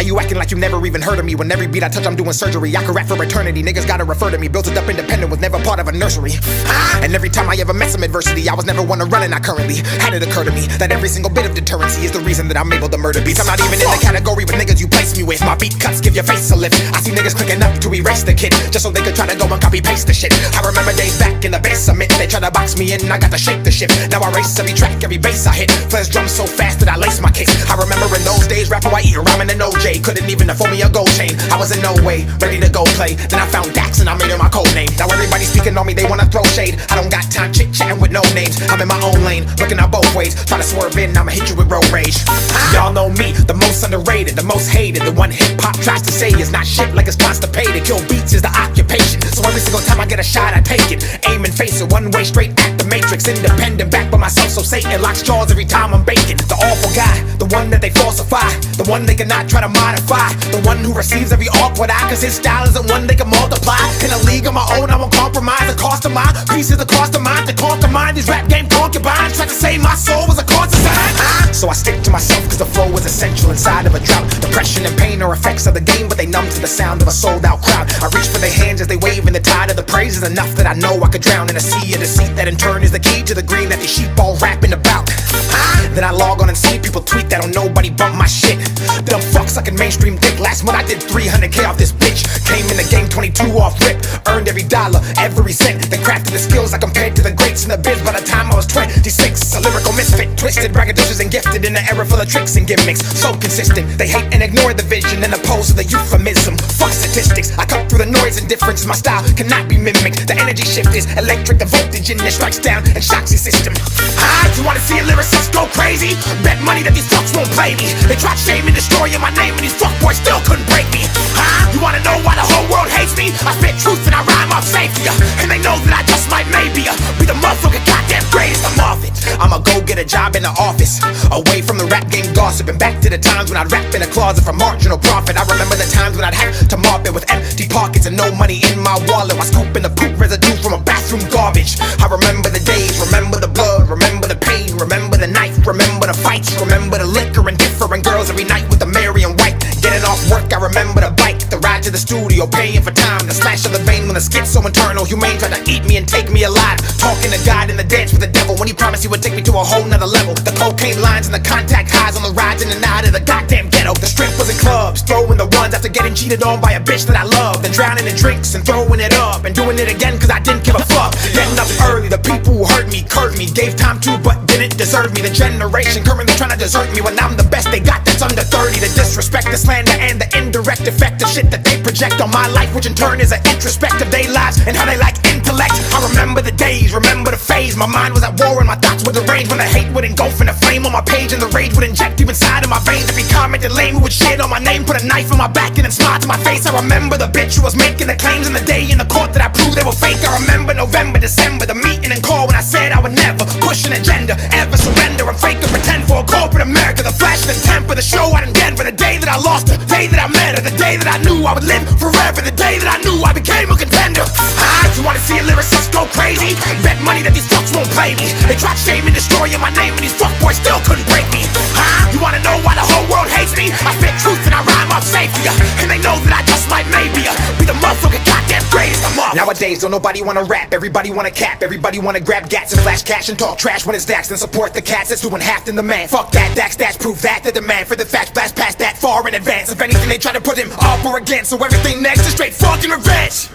you acting like you never even heard of me? When every beat I touch I'm doing surgery. I can rap for eternity, niggas gotta refer to me. Built it up independent, was never part of a nursery. And every time I ever met some adversity, I was never one to run and I currently had it occur to me that every single bit of deterrency is the reason that I'm able to murder beats. I'm not even in the category with niggas you place me with. My beat cuts give your face a lift. I see niggas clicking up to erase the kid, just so they could try to go and copy paste the shit. I remember days back in the basement, they tried to box me in, I got to shake the shit. Now I race every track, every bass I hit. Flash drums so fast that I lace my kicks. I remember in those days, rapper white ear, rhyming an OJ. Couldn't even afford me a gold chain. I was in no way ready to go play. Then I found Dax and I made it my code name. Now everybody speaking on me, they wanna throw shade. I don't got time chit-chatting with no names. I'm in my own lane, looking out both ways. Try to swerve in, I'ma hit you with road rage. Y'all know me, the most underrated, the most hated. The one hip-hop tries to say is not shit like it's constipated. Kill beats is the occupation, so every single time I get a shot I take it. Aim and face it, one way straight at the matrix. Independent, back by myself, so Satan locks jaws every time I'm baking. The awful guy, the one that they falsify, the one they cannot try to modify, the one who receives every awkward eye, cause his style isn't one they can multiply. In a league of my own, I won't compromise. The cost of my piece is the cost of mine. To conquer mine, these rap game concubines tried to say my soul was a cause design. So I stick to myself cause the flow is essential inside of a drought. Depression and pain are effects of the game, but they numb to the sound of a sold out crowd. I reach for their hands as they wave in the tide of the praise is enough that I know I could drown in a sea of deceit that in turn is the key to the green that these sheep all rapping about. Then I log on and see people tweet that don't nobody bump my shit. Dumb fuck sucking mainstream dick. Last month I did 300K off this bitch. Came in the game 22 off rip. Earned every dollar, every cent. Then crafted the skills I compared to the greats in the biz by the time I was 26. A lyrical misfit, twisted, braggadocious and gifted in an era full of tricks and gimmicks. So consistent, they hate and ignore the vision and oppose to the euphemism. Fuck statistics, I cut through the noise and difference. My style cannot be mimicked. The energy shift is electric, the voltage in there strikes down and shocks your system. You wanna see a lyricist go crazy? Bet money that these fucks won't play me. They tried shaming, destroying my name, and these fuckboys still couldn't break me. You wanna know why the whole world hates me? I spit truth and I rhyme off safety, and they know that I just might maybe be the motherfucking goddamn greatest. I'm off it. I'ma go get a job in the office, away from the rap game gossip, and back to the times when I'd rap in a closet for marginal profit. I remember the times when I'd have to mop it with empty pockets and no money in my wallet, while scooping the poop residue from a bathroom garbage. I remember the days, remember the blood, remember the pain, remember the knife, remember the fights, remember the liquor and different girls every night with the Marion White. Getting off work, I remember the bike, the ride to the studio, paying for time, the slash of the vein when the skit's so internal. Humane tried to eat me and take me alive. Talking to God in the dance with the devil when he promised he would take me to a whole nother level. The cocaine lines and the contact highs on the rides in and out of the goddamn ghetto. The strip was in clubs, throwing the ones after getting cheated on by a bitch that I loved. Then drowning in drinks and throwing it up and doing it again cause I didn't give a fuck. Getting up early, the people who hurt me, curved me, gave time to but didn't deserve me. The generation currently trying to desert me when I'm the best they got that's under 30. The disrespect, the slander, and the indirect effect of shit that they project on my life, which in turn is an introspect of their lives and how they like intellect. I remember the days, remember the phase. My mind was at war and my thoughts were deranged when the hate would engulf in a flame on my page and the rage would inject deep inside of my veins. Every comment that lame who would shit on my name, put a knife in my back and then smile to my face. I remember the bitch who was making the claims in the day in the court that I proved they were fake. I remember November, December, the meeting and call when I said I would never push an agenda, ever surrender and fake or pretend for a corporate America. The flash and the temper, the show out in Denver, the day that I lost her, the day that I met her, the day that I knew I would live forever, the day that I knew I became a contender. You wanna see a lyricist go crazy? Bet money that these fucks won't play me. They tried shaming, destroying my name, and these fuckboys still couldn't break me. You wanna know why the whole world hates me? I spit truth and I rhyme off safety, and they know that I just might maybe be the motherfucking goddamn greatest. I'm off. Nowadays don't nobody wanna rap, everybody wanna cap, everybody wanna grab gats and flash cash and talk trash when it's Dax, then support the cats that's doing half than the man. Fuck that, Dax, that's proof that the demand for the facts blast past that far in advance. If anything they try to put him up or against, so everything next is straight fucking revenge.